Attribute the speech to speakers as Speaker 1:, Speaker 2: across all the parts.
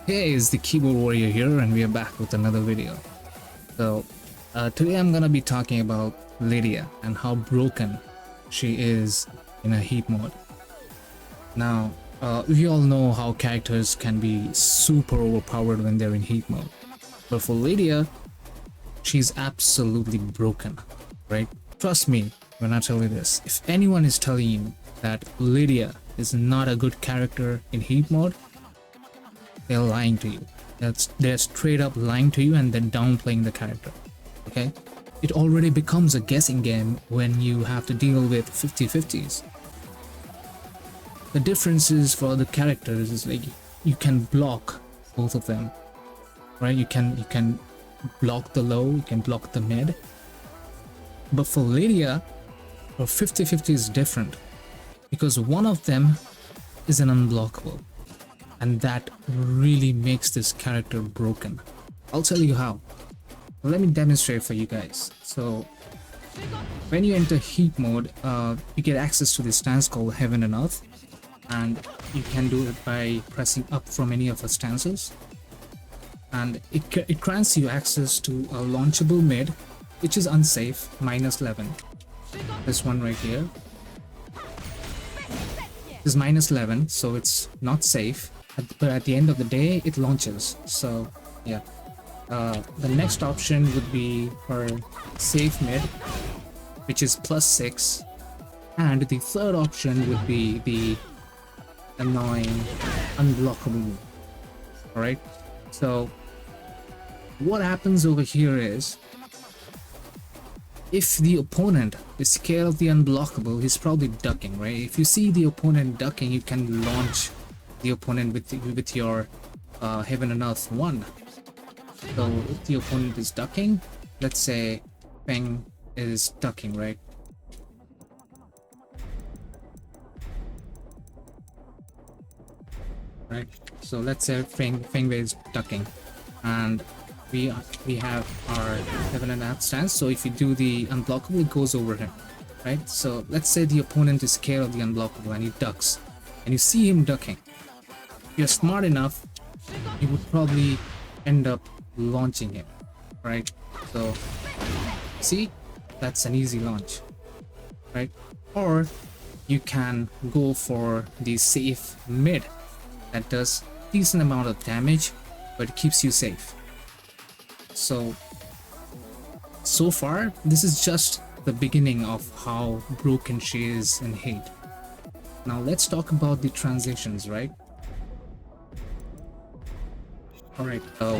Speaker 1: Hey, it's the Keyboard Warrior here, and we are back with another video. Today I'm gonna be talking about Lidia and how broken she is in a heat mode. Now, we all know how characters can be super overpowered when they're in heat mode, but for Lidia, she's absolutely broken, right? Trust me when I tell you this. If anyone is telling you that Lidia is not a good character in heat mode, they're lying to you. They're straight up lying to you and then downplaying the character. Okay? It already becomes a guessing game when you have to deal with 50-50s. The differences for the characters is like you can block both of them. Right? You can block the low, you can block the mid. But for Lidia, for 50-50 is different because one of them is an unblockable. And that really makes this character broken. I'll tell you how. Let me demonstrate for you guys. So when you enter heat mode, you get access to this stance called Heaven and Earth, and you can do it by pressing up from any of the stances, and it grants you access to a launchable mid, which is unsafe, -11. This one right here is -11, so it's not safe. But at the end of the day, it launches. So yeah, the next option would be for safe mid, which is +6, and the third option would be the annoying unblockable. All right. So what happens over here is, if the opponent is scared of the unblockable, he's probably ducking, right? If you see the opponent ducking, you can launch the opponent with your Heaven and Earth 1. So if the opponent is ducking, let's say Feng is ducking, right? Right. So let's say Feng is ducking, and we have our Heaven and Earth stance. So if you do the unblockable, it goes over him, right? So let's say the opponent is scared of the unblockable and he ducks, and you see him ducking. If you're smart enough, you would probably end up launching him, right? So see, that's an easy launch, right? Or you can go for the safe mid that does decent amount of damage but keeps you safe. So far this is just the beginning of how broken she is in hate. Now let's talk about the transitions, right? Alright, so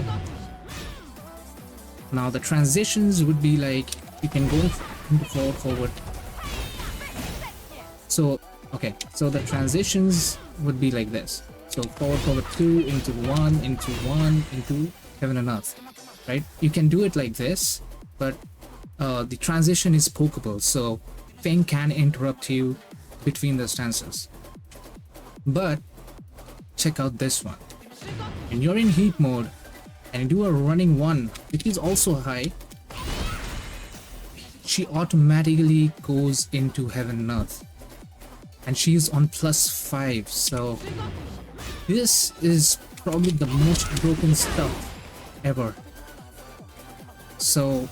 Speaker 1: now the transitions would be like, you can go into forward. So okay, so the transitions would be like this. So forward 2 into 1 into 1 into Heaven and Earth, right? You can do it like this, but the transition is pokeable, so Feng can interrupt you between the stances. But check out this one. When you're in heat mode and you do a running 1, which is also high, she automatically goes into Heaven and Earth, and she's on +5. So this is probably the most broken stuff ever. So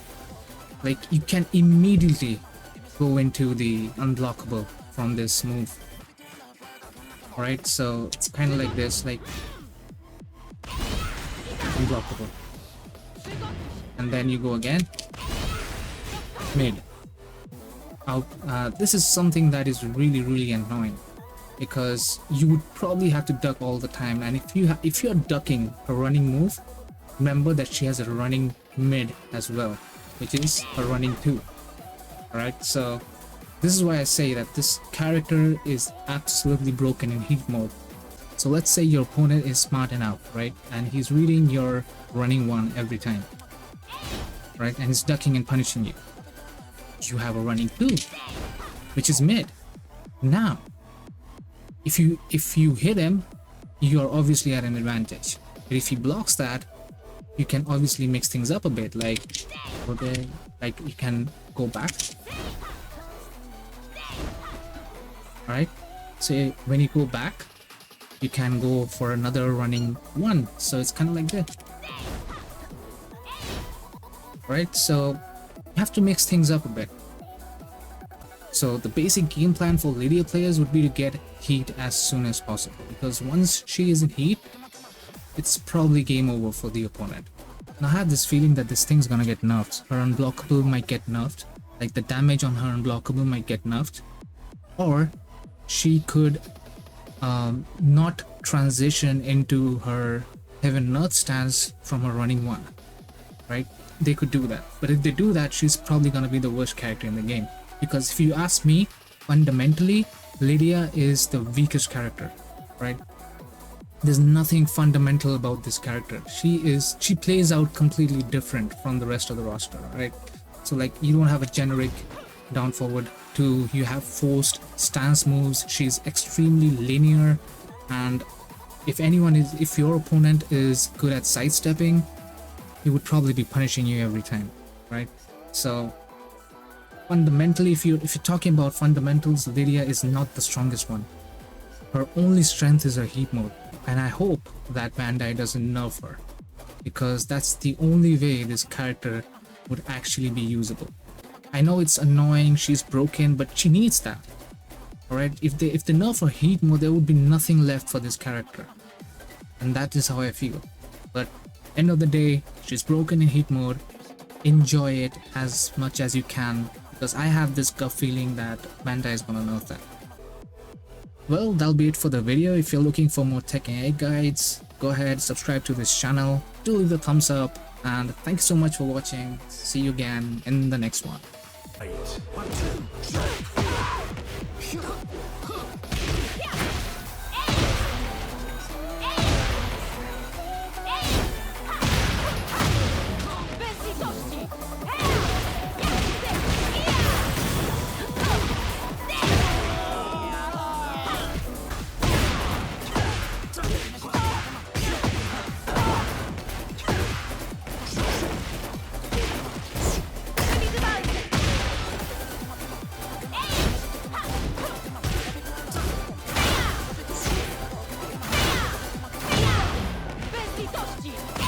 Speaker 1: like, you can immediately go into the unblockable from this move. Alright, so it's kind of like this, like unblockable, and then you go again mid out. This is something that is really annoying, because you would probably have to duck all the time, and if you're ducking a running move, remember that she has a running mid as well, which is a running 2. Alright, so this is why I say that this character is absolutely broken in heat mode. So let's say your opponent is smart enough, right? And he's reading your running 1 every time, right? And he's ducking and punishing you. You have a running 2, which is mid. Now, if you hit him, you are obviously at an advantage. But if he blocks that, you can obviously mix things up a bit. Like, okay, like you can go back. All right. So when you go back, you can go for another running one. So it's kind of like that, right? So you have to mix things up a bit. So the basic game plan for Lidia players would be to get heat as soon as possible, because once she is in heat, it's probably game over for the opponent. Now I have this feeling that this thing's gonna get nerfed. Her Unblockable might get nerfed, like the damage on her Unblockable might get nerfed, or she could not transition into her Heaven Earth stance from her running one, right? They could do that, but if they do that, she's probably gonna be the worst character in the game. Because if you ask me, fundamentally, Lidia is the weakest character, right? There's nothing fundamental about this character. She plays out completely different from the rest of the roster, right? So like, you don't have a generic down forward 2, you have forced stance moves. She's extremely linear, and if your opponent is good at sidestepping, he would probably be punishing you every time, right? So fundamentally, if you're talking about fundamentals, Lidia is not the strongest one. Her only strength is her heat mode, and I hope that Bandai doesn't nerf her, because that's the only way this character would actually be usable. I know it's annoying, she's broken, but she needs that. Alright, if they nerf her heat mode, there would be nothing left for this character, and that is how I feel. But end of the day, she's broken in heat mode. Enjoy it as much as you can, because I have this gut feeling that Bandai is gonna nerf that. Well, that'll be it for the video. If you're looking for more Tekken 8 guides, go ahead, subscribe to this channel, do leave a thumbs up, and thank you so much for watching. See you again in the next one.
Speaker 2: Litości!